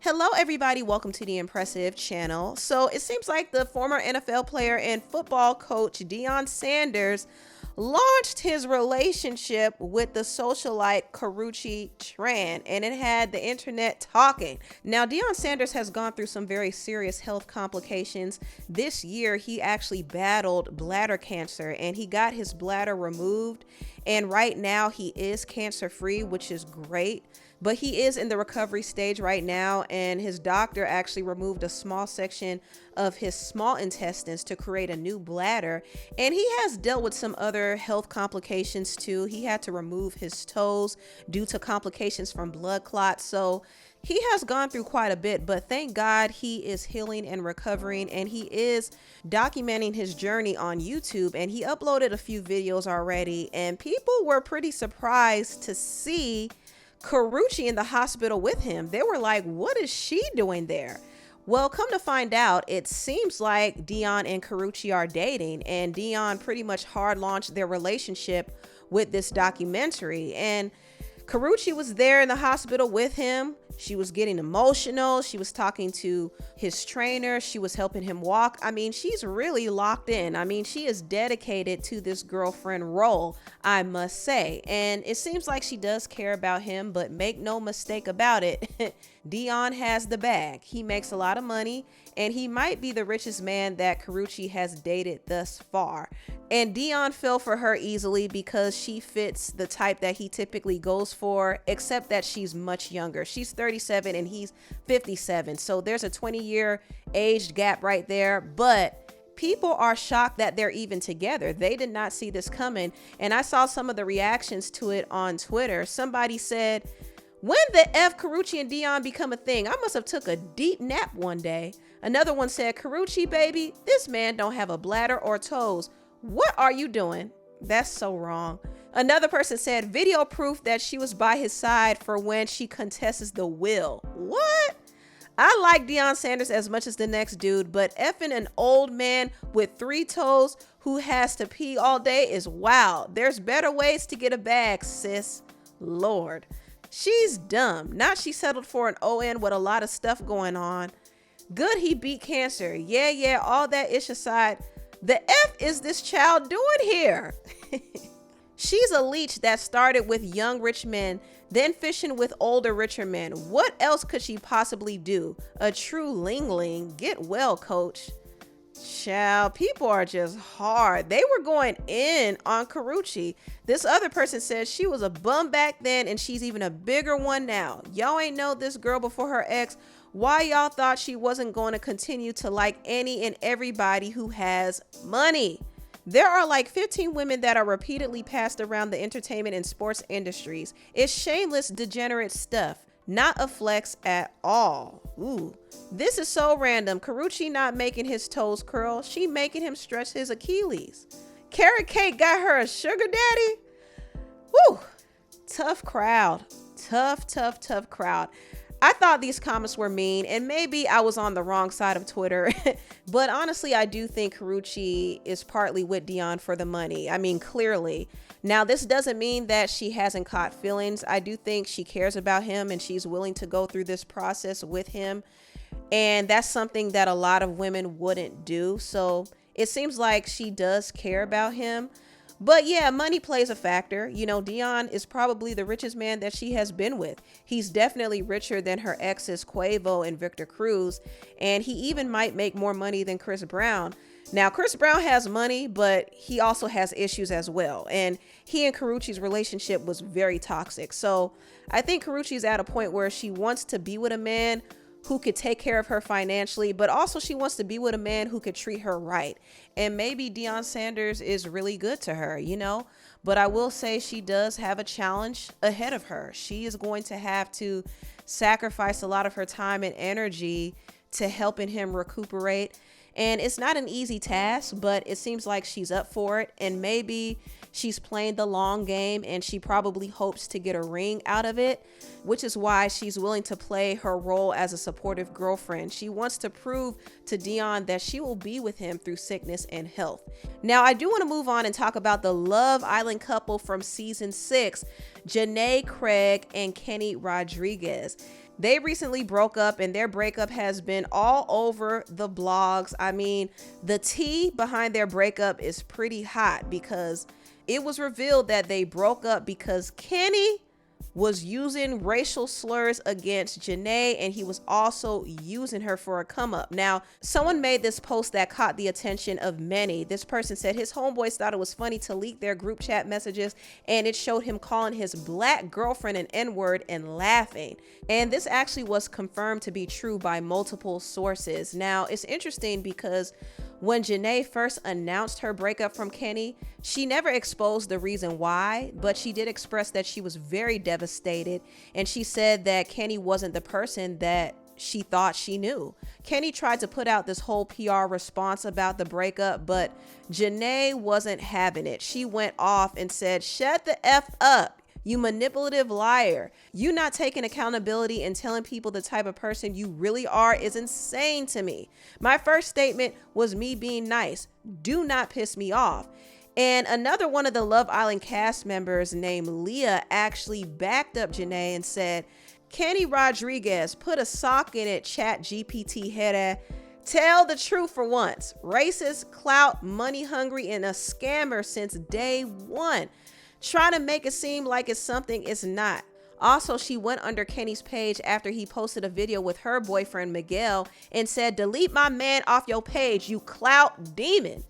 Hello, everybody. Welcome to the Empressive channel. So it seems like the former NFL player and football coach Deion Sanders launched his relationship with the socialite Karrueche and it had the internet talking. Now, Deion Sanders has gone through some very serious health complications. This year, he actually battled bladder cancer and he got his bladder removed. And right now, he is cancer-free, which is great. But he is in the recovery stage right now, and his doctor actually removed a small section of his small intestines to create a new bladder. And he has dealt with some other health complications too. He had to remove his toes due to complications from blood clots. So he has gone through quite a bit, but thank God he is healing and recovering, and he is documenting his journey on YouTube, and he uploaded a few videos already, and people were pretty surprised to see Karrueche in the hospital with him. They were like, what is she doing there? Well, come to find out, it seems like Deion and Karrueche are dating, and Deion pretty much hard launched their relationship with this documentary. And Karrueche was there in the hospital with him. She was getting emotional. She was talking to his trainer. She was helping him walk. I mean, she's really locked in. I mean, she is dedicated to this girlfriend role, I must say. And it seems like she does care about him, but make no mistake about it, Deion has the bag. He makes a lot of money, and he might be the richest man that Karrueche has dated thus far. And Deion fell for her easily because she fits the type that he typically goes for, except that she's much younger. She's 37 and he's 57. So there's a 20-year age gap right there. But people are shocked that they're even together. They did not see this coming. And I saw some of the reactions to it on Twitter. Somebody said, when the F Karrueche and Deion become a thing? I must have took a deep nap one day. Another one said, Karrueche, baby, this man don't have a bladder or toes. What are you doing? That's so wrong. Another person said, video proof that she was by his side for when she contests the will. What? I like Deion Sanders as much as the next dude, but effing an old man with 3 toes who has to pee all day is wild. There's better ways to get a bag, sis. Lord. She's dumb. Not she settled for an ON with a lot of stuff going on. Good he beat cancer. Yeah, all that ish aside. The F is this child doing here? She's a leech that started with young rich men, then fishing with older richer men. What else could she possibly do? A true ling-ling. Get well, coach. Child, people are just hard. They were going in on Karrueche. This other person says she was a bum back then and she's even a bigger one now. Y'all ain't know this girl before her ex. Why y'all thought she wasn't going to continue to like any and everybody who has money? There are like 15 women that are repeatedly passed around the entertainment and sports industries. It's shameless, degenerate stuff. Not a flex at all. Ooh, this is so random. Karrueche not making his toes curl. She making him stretch his Achilles. Carrot Cake got her a sugar daddy. Woo, tough crowd. Tough crowd. I thought these comments were mean, and maybe I was on the wrong side of Twitter, but honestly, I do think Karrueche is partly with Deion for the money. I mean, clearly. Now, this doesn't mean that she hasn't caught feelings. I do think she cares about him, and she's willing to go through this process with him, and that's something that a lot of women wouldn't do. So it seems like she does care about him. But yeah, money plays a factor. You know, Deion is probably the richest man that she has been with. He's definitely richer than her exes Quavo and Victor Cruz, and he even might make more money than Chris Brown. Now, Chris Brown has money, but he also has issues as well. And he and Karrueche's relationship was very toxic. So I think Karrueche's at a point where she wants to be with a man who could take care of her financially, but also she wants to be with a man who could treat her right. And maybe Deion Sanders is really good to her, you know, but I will say she does have a challenge ahead of her. She is going to have to sacrifice a lot of her time and energy to helping him recuperate. And it's not an easy task, but it seems like she's up for it. And maybe she's playing the long game and she probably hopes to get a ring out of it, which is why she's willing to play her role as a supportive girlfriend. She wants to prove to Deion that she will be with him through sickness and health. Now, I do want to move on and talk about the Love Island couple from season 6, JaNa Craig and Kenny Rodriguez. They recently broke up, and their breakup has been all over the blogs. I mean, the tea behind their breakup is pretty hot because it was revealed that they broke up because Kenny was using racial slurs against JaNa, and he was also using her for a come up. Now, someone made this post that caught the attention of many. This person said his homeboys thought it was funny to leak their group chat messages, and it showed him calling his black girlfriend an N-word and laughing. And this actually was confirmed to be true by multiple sources. Now, it's interesting because when JaNa first announced her breakup from Kenny, she never exposed the reason why, but she did express that she was very devastated, and she said that Kenny wasn't the person that she thought she knew. Kenny tried to put out this whole PR response about the breakup, but JaNa wasn't having it. She went off and said, "Shut the F up, you manipulative liar. You not taking accountability and telling people the type of person you really are is insane to me. My first statement was me being nice. Do not piss me off." And another one of the Love Island cast members named Leah actually backed up JaNa and said, "Kenny Rodriguez, put a sock in it, Chat GPT head. Tell the truth for once. Racist, clout, money hungry, and a scammer since day one. Trying to make it seem like it's something it's not." Also, she went under Kenny's page after he posted a video with her boyfriend Miguel and said, "Delete my man off your page, you clout demon."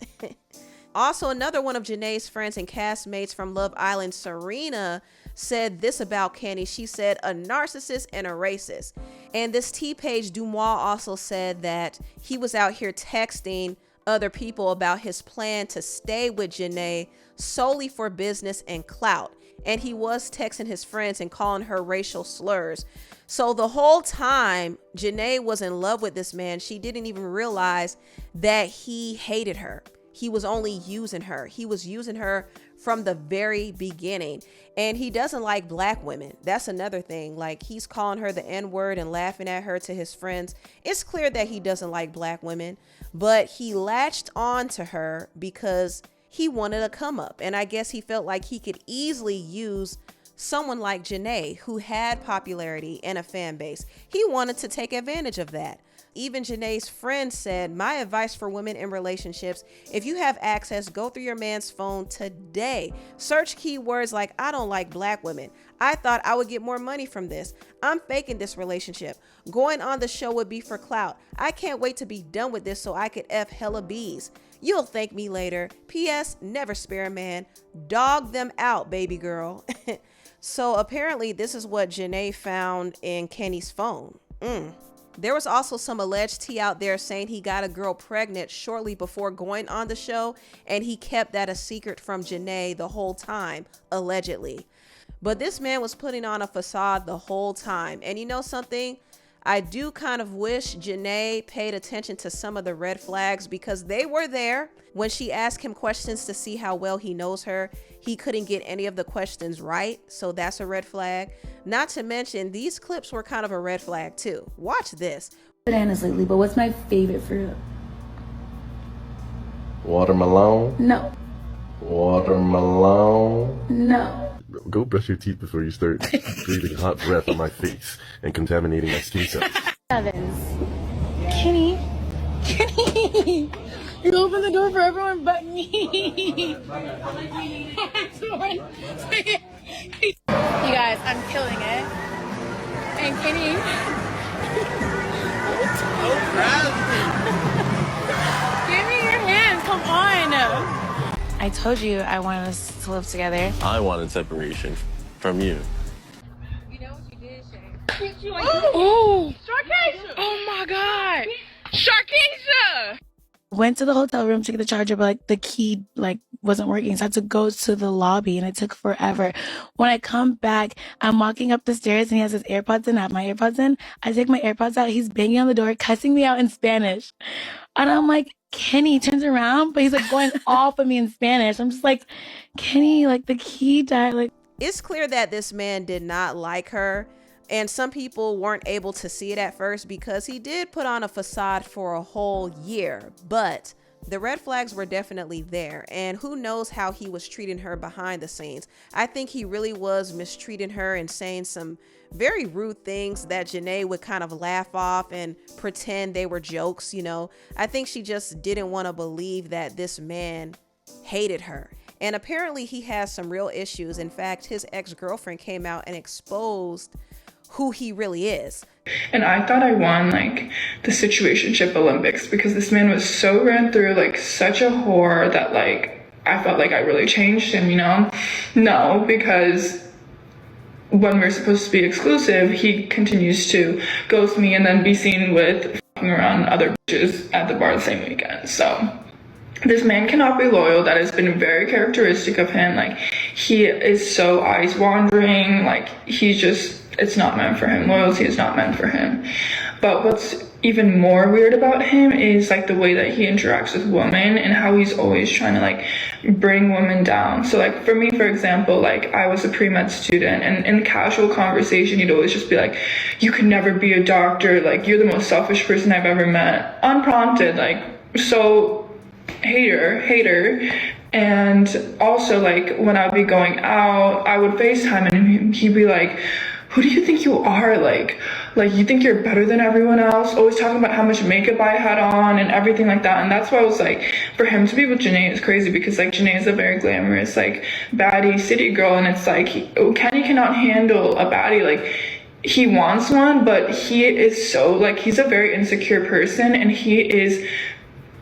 Also, another one of JaNa's friends and castmates from Love Island, Serena, said this about Kenny. She said, "A narcissist and a racist." And this T-Page Dumois also said that he was out here texting other people about his plan to stay with JaNa solely for business and clout. And he was texting his friends and calling her racial slurs. So the whole time JaNa was in love with this man, she didn't even realize that he hated her. He was only using her. He was using her from the very beginning. And he doesn't like black women. That's another thing. Like, he's calling her the N-word and laughing at her to his friends. It's clear that he doesn't like black women, but he latched on to her because he wanted a come up. And I guess he felt like he could easily use someone like JaNa, who had popularity and a fan base. He wanted to take advantage of that. Even JaNa's friend said, "My advice for women in relationships, if you have access, go through your man's phone today. Search keywords like 'I don't like black women. I thought I would get more money from this. I'm faking this relationship. Going on the show would be for clout. I can't wait to be done with this so I could F hella bees. You'll thank me later. P.S. Never spare a man. Dog them out, baby girl." So apparently this is what JaNa found in Kenny's phone. There was also some alleged tea out there saying he got a girl pregnant shortly before going on the show, and he kept that a secret from JaNa the whole time, allegedly. But this man was putting on a facade the whole time. And you know something? I do kind of wish JaNa paid attention to some of the red flags, because they were there. When she asked him questions to see how well he knows her, he couldn't get any of the questions right. So that's a red flag. Not to mention, these clips were kind of a red flag too. Watch this. Bananas lately, but what's my favorite fruit? Watermelon? No. Watermelon? No. Go brush your teeth before you start breathing hot breath on my face and contaminating my skin cells. Evans. Kenny. Kenny. You open the door for everyone but me. You guys, I'm killing it. And Kenny. Give me your hand. Come on. I told you I wanted us to live together. I wanted separation from you. You know what you did, Shay? Oh, Sharkeisha! oh my God. Sharkeisha! Went to the hotel room to get the charger, but like the key wasn't working. So I had to go to the lobby and it took forever. When I come back, I'm walking up the stairs and he has his AirPods in. I have my AirPods in. I take my AirPods out. He's banging on the door, cussing me out in Spanish. And I'm like, Kenny turns around, but he's like going off of me in Spanish. I'm just like, Kenny, like the key died. It's clear that this man did not like her. And some people weren't able to see it at first because he did put on a facade for a whole year. But The red flags were definitely there, and who knows how he was treating her behind the scenes. I think he really was mistreating her and saying some very rude things that JaNa would kind of laugh off and pretend they were jokes, you know. I think she just didn't want to believe that this man hated her. And apparently he has some real issues. In fact, his ex-girlfriend came out and exposed who he really is. And I thought I won like the situationship Olympics because this man was so ran through, like such a whore, that like I felt like I really changed him, you know? No, because when we're supposed to be exclusive, he continues to ghost me and then be seen with fucking around other bitches at the bar the same weekend. So this man cannot be loyal. That has been very characteristic of him. Like, he is so eyes wandering. Like, he's just, it's not meant for him. Loyalty is not meant for him. But what's even more weird about him is like the way that he interacts with women and how he's always trying to like bring women down. So like for me, for example, like I was a pre-med student, and in casual conversation, he'd always just be like, you could never be a doctor. Like, you're the most selfish person I've ever met. Unprompted, like, so hater. And also like when I'd be going out, I would FaceTime and he'd be like, who do you think you are? Like you think you're better than everyone else? Always talking about how much makeup I had on and everything like that. And that's why I was like, for him to be with JaNa is crazy, because like JaNa is a very glamorous, like baddie city girl. And it's like, Kenny cannot handle a baddie. Like, he wants one, but he is so like, he's a very insecure person, and he is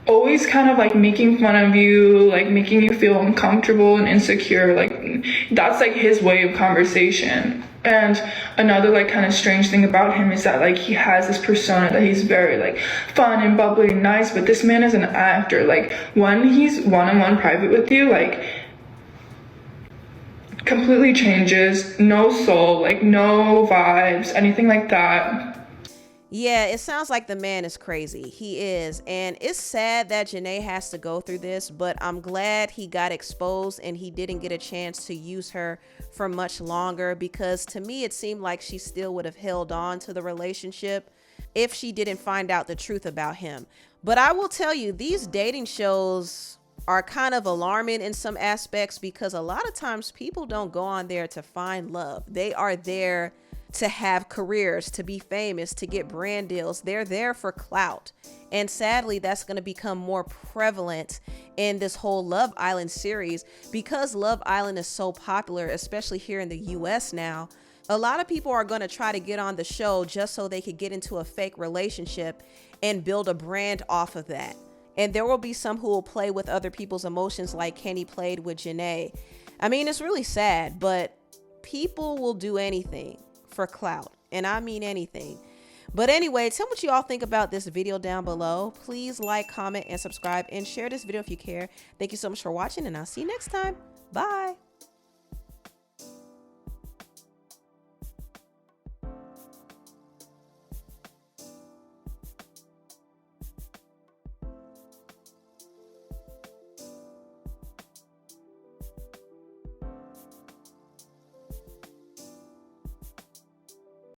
always kind of like making fun of you, like making you feel uncomfortable and insecure. Like, that's like his way of conversation. And another like kind of strange thing about him is that like he has this persona that he's very like fun and bubbly and nice, but this man is an actor. Like, when he's one-on-one private with you, like completely changes, no soul, like no vibes, anything like that. Yeah, it sounds like the man is crazy. He is. And it's sad that JaNa has to go through this, but I'm glad he got exposed and he didn't get a chance to use her for much longer, because to me, it seemed like she still would have held on to the relationship if she didn't find out the truth about him. But I will tell you, these dating shows are kind of alarming in some aspects, because a lot of times people don't go on there to find love. They are there to have careers, to be famous, to get brand deals. They're there for clout. And sadly, that's going to become more prevalent in this whole Love Island series, because Love Island is so popular, especially here in the US now. A lot of people are going to try to get on the show just so they could get into a fake relationship and build a brand off of that. And there will be some who will play with other people's emotions, like Kenny played with JaNa. I mean, it's really sad, but people will do anything for clout, and I mean anything. But anyway, tell me what you all think about this video down below. Please like, comment, and subscribe, and share this video if you care. Thank you so much for watching, and I'll see you next time. Bye.